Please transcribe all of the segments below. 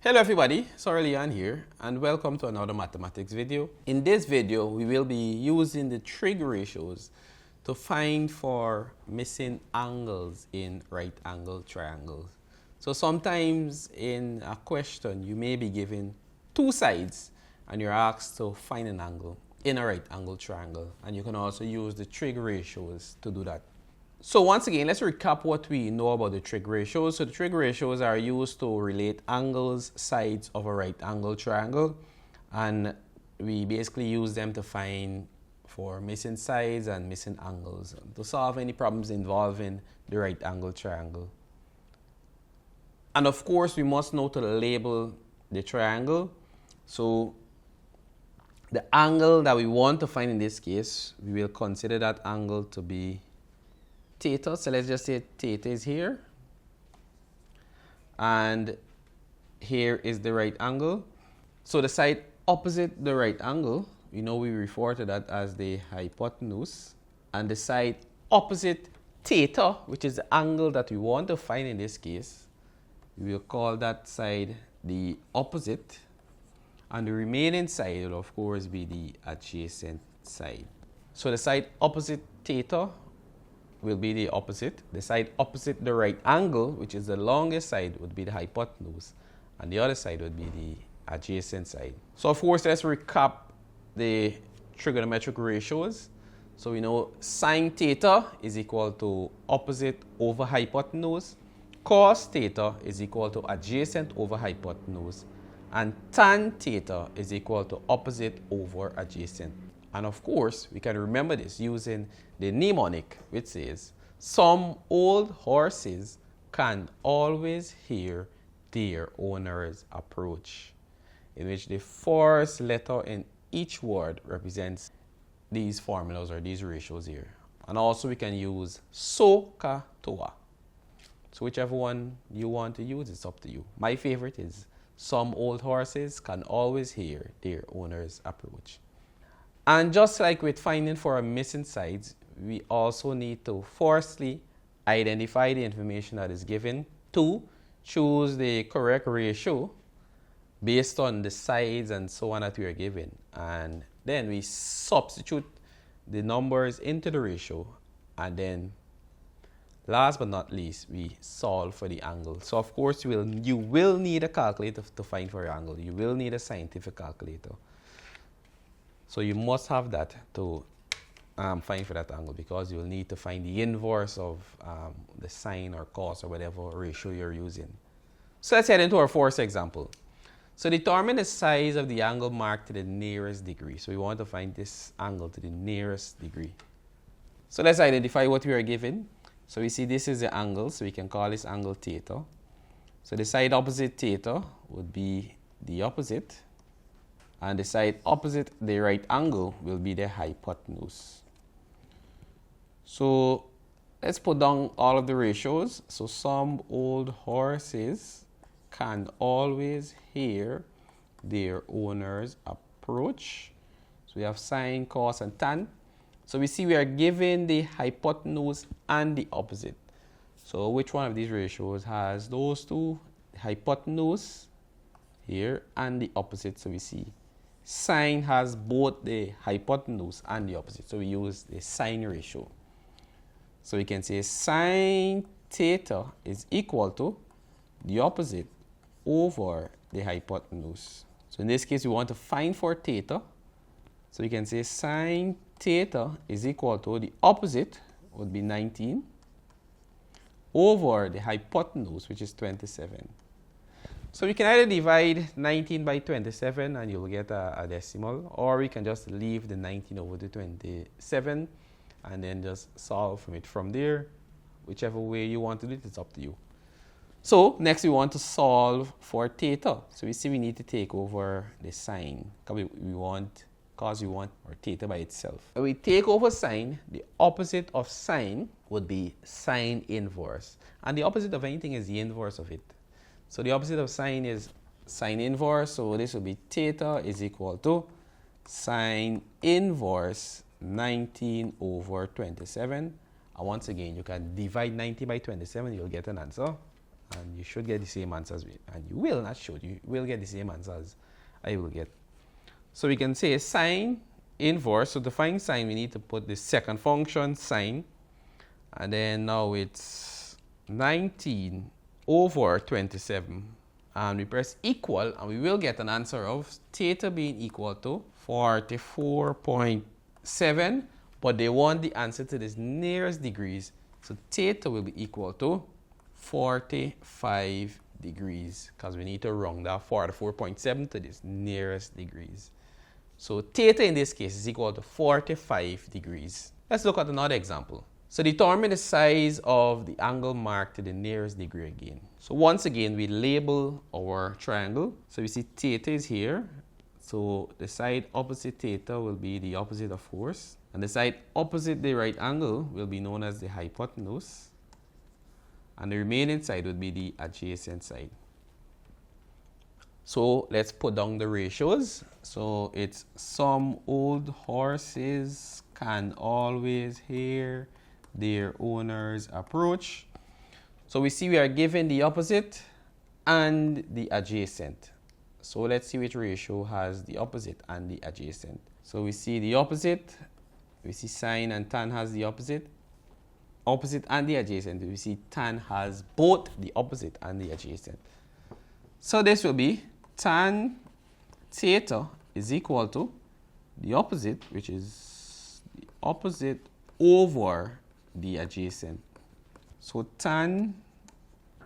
Hello everybody, Leon here and welcome to another mathematics video. In this video, we will be using the trig ratios to find for missing angles in right angle triangles. So sometimes in a question, you may be given two sides and you're asked to find an angle in a right angle triangle. And you can also use the trig ratios to do that. So once again, let's recap what we know about the trig ratios. So the trig ratios are used to relate angles, sides of a right angle triangle. And we basically use them to find for missing sides and missing angles to solve any problems involving the right angle triangle. And of course, we must know to label the triangle. So the angle that we want to find in this case, we will consider that angle to be theta. So let's just say theta is here and here is the right angle. So the side opposite the right angle, we know we refer to that as the hypotenuse, and the side opposite theta, which is the angle that we want to find in this case, we will call that side the opposite, and the remaining side will of course be the adjacent side. So the side opposite theta will be the opposite. The side opposite the right angle, which is the longest side, would be the hypotenuse, and the other side would be the adjacent side. So of course, let's recap the trigonometric ratios. So we know sine theta is equal to opposite over hypotenuse, cos theta is equal to adjacent over hypotenuse, and tan theta is equal to opposite over adjacent. And of course, we can remember this using the mnemonic, which says, some old horses can always hear their owners approach, in which the first letter in each word represents these formulas or these ratios here. And also we can use so, ka, toa. So whichever one you want to use, it's up to you. My favorite is some old horses can always hear their owners approach. And just like with finding for our missing sides, we also need to firstly identify the information that is given. 2, choose the correct ratio based on the sides and so on that we are given. And then we substitute the numbers into the ratio. And then last but not least, we solve for the angle. So of course, you will need a calculator to find for your angle. You will need a scientific calculator. So you must have that to find for that angle, because you will need to find the inverse of the sine or cos or whatever ratio you're using. So let's head into our first example. So determine the size of the angle marked to the nearest degree. So we want to find this angle to the nearest degree. So let's identify what we are given. So we see this is the angle, so we can call this angle theta. So the side opposite theta would be the opposite, and the side opposite the right angle will be the hypotenuse. So let's put down all of the ratios. So some old horses can always hear their owners approach. So we have sine, cos, and tan. So we see we are given the hypotenuse and the opposite. So which one of these ratios has those two? The hypotenuse here and the opposite. So we see sine has both the hypotenuse and the opposite. So we use the sine ratio. So we can say sine theta is equal to the opposite over the hypotenuse. So in this case, we want to find for theta. So we can say sine theta is equal to the opposite would be 19 over the hypotenuse, which is 27. So we can either divide 19 by 27 and you'll get a decimal, or we can just leave the 19 over the 27 and then just solve from it from there. Whichever way you want to do it, it's up to you. So next we want to solve for theta. So we see we need to take over the sine, because we want or theta by itself. When we take over sine, the opposite of sine would be sine inverse. And the opposite of anything is the inverse of it. So the opposite of sine is sine inverse. So this will be theta is equal to sine inverse 19 over 27. And once again, you can divide 90 by 27, you'll get an answer. And you should get the same answers. And you will, not should, you will get the same answers I will get. So we can say sine inverse. So to find sine, we need to put the second function, sine. And then now it's 19 over 27. And we press equal, and we will get an answer of theta being equal to 44.7. But they want the answer to this nearest degrees. So theta will be equal to 45 degrees, because we need to round that 44.7 to this nearest degrees. So theta in this case is equal to 45 degrees. Let's look at another example. So determine the size of the angle marked to the nearest degree again. So once again, we label our triangle. So we see theta is here. So the side opposite theta will be the opposite of course. And the side opposite the right angle will be known as the hypotenuse. And the remaining side would be the adjacent side. So let's put down the ratios. So it's some old horses can always hear their owners approach. So we see we are given the opposite and the adjacent. So let's see which ratio has the opposite and the adjacent. So we see the opposite. We see sine and tan has the opposite and the adjacent. We see tan has both the opposite and the adjacent. So this will be tan theta is equal to the opposite, which is the opposite over the adjacent. So tan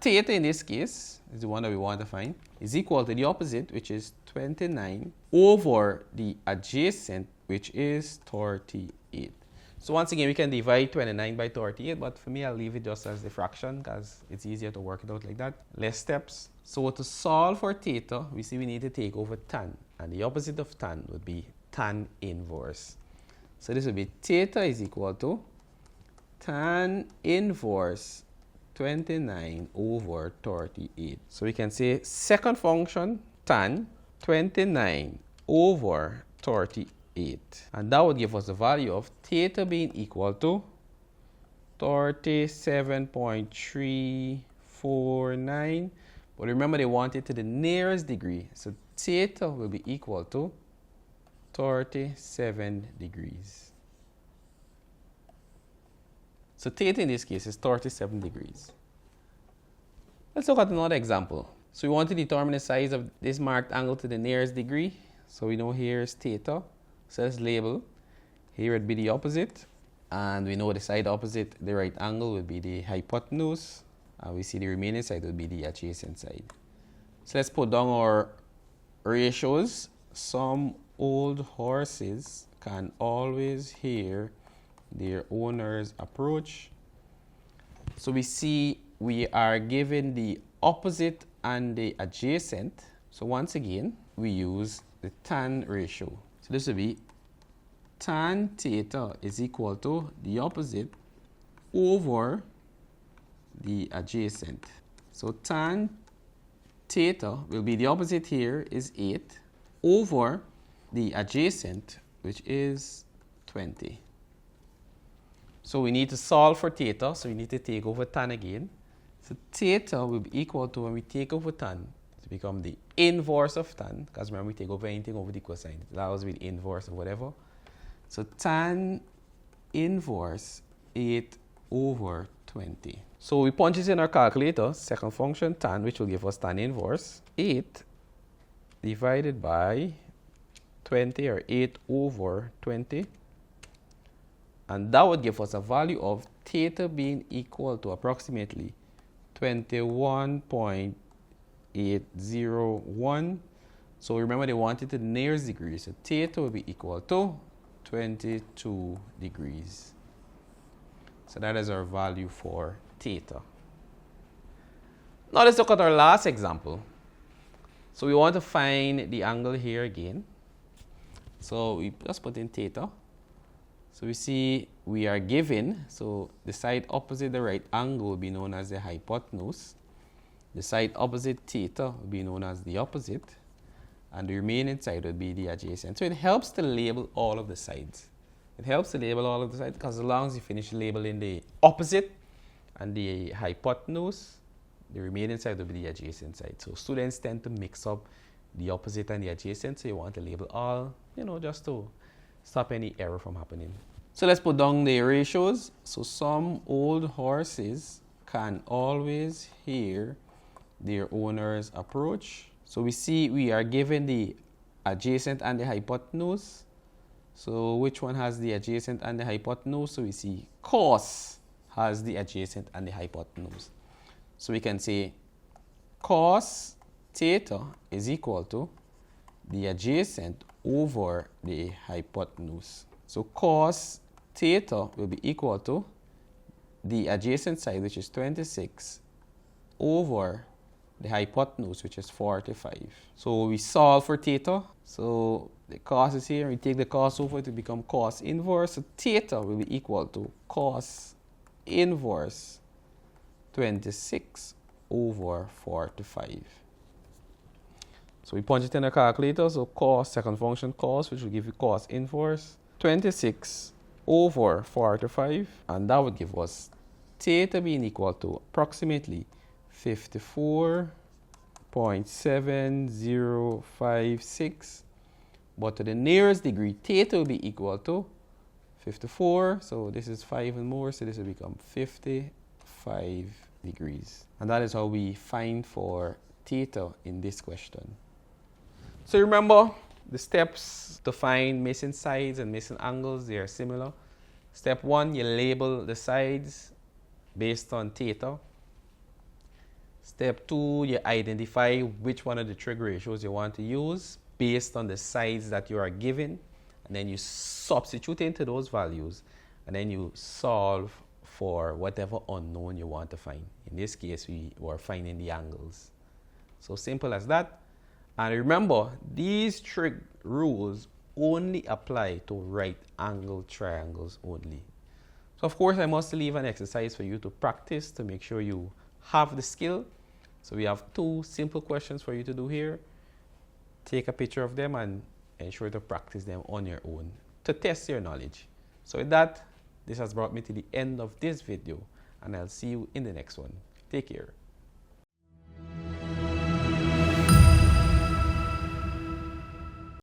theta in this case is the one that we want to find, is equal to the opposite, which is 29, over the adjacent, which is 38. So once again, we can divide 29 by 38, but for me, I'll leave it just as the fraction because it's easier to work it out like that. Less steps. So to solve for theta, we see we need to take over tan, and the opposite of tan would be tan inverse. So this would be theta is equal to tan inverse 29 over 38. So we can say second function, tan 29 over 38. And that would give us the value of theta being equal to 37.349. But remember, they want it to the nearest degree. So theta will be equal to 37 degrees. So theta in this case is 37 degrees. Let's look at another example. So we want to determine the size of this marked angle to the nearest degree. So we know here is theta. So let's label. Here would be the opposite. And we know the side opposite the right angle would be the hypotenuse. And we see the remaining side would be the adjacent side. So let's put down our ratios. Some old horses can always hear their owners approach. So we see we are given the opposite and the adjacent. So once again, we use the tan ratio. So this will be tan theta is equal to the opposite over the adjacent. So tan theta will be the opposite here is 8 over the adjacent, which is 20. So we need to solve for theta, so we need to take over tan again. So theta will be equal to, when we take over tan, to become the inverse of tan, because remember we take over anything over the cosine. That was the inverse of whatever. So tan inverse 8 over 20. So we punch this in our calculator, second function tan, which will give us tan inverse 8 divided by 20, or 8 over 20. And that would give us a value of theta being equal to approximately 21.801. So remember, they wanted the nearest degree. So theta will be equal to 22 degrees. So that is our value for theta. Now let's look at our last example. So we want to find the angle here again. So we just put in theta. So we see we are given, so the side opposite the right angle will be known as the hypotenuse. The side opposite theta will be known as the opposite. And the remaining side would be the adjacent. So it helps to label all of the sides. It helps to label all of the sides because as long as you finish labeling the opposite and the hypotenuse, the remaining side will be the adjacent side. So students tend to mix up the opposite and the adjacent, so you want to label all, just to stop any error from happening. So let's put down the ratios. So some old horses can always hear their owners approach. So we see we are given the adjacent and the hypotenuse. So which one has the adjacent and the hypotenuse? So we see cos has the adjacent and the hypotenuse. So we can say cos theta is equal to the adjacent over the hypotenuse. So cos theta will be equal to the adjacent side, which is 26, over the hypotenuse, which is 45. So we solve for theta. So the cos is here. We take the cos over to become cos inverse. So theta will be equal to cos inverse 26 over 45. So we punch it in a calculator. So cos, second function cos, which will give you cos inverse 26 over 45. And that would give us theta being equal to approximately 54.7056. But to the nearest degree, theta will be equal to 54. So this is 5 and more. So this will become 55 degrees. And that is how we find for theta in this question. So remember, the steps to find missing sides and missing angles, they are similar. Step 1, you label the sides based on theta. Step 2, you identify which one of the trig ratios you want to use based on the sides that you are given. And then you substitute into those values. And then you solve for whatever unknown you want to find. In this case, we were finding the angles. So simple as that. And remember, these trig rules only apply to right angle triangles only. So of course, I must leave an exercise for you to practice to make sure you have the skill. So we have 2 simple questions for you to do here. Take a picture of them and ensure to practice them on your own to test your knowledge. So with that, this has brought me to the end of this video, and I'll see you in the next one. Take care.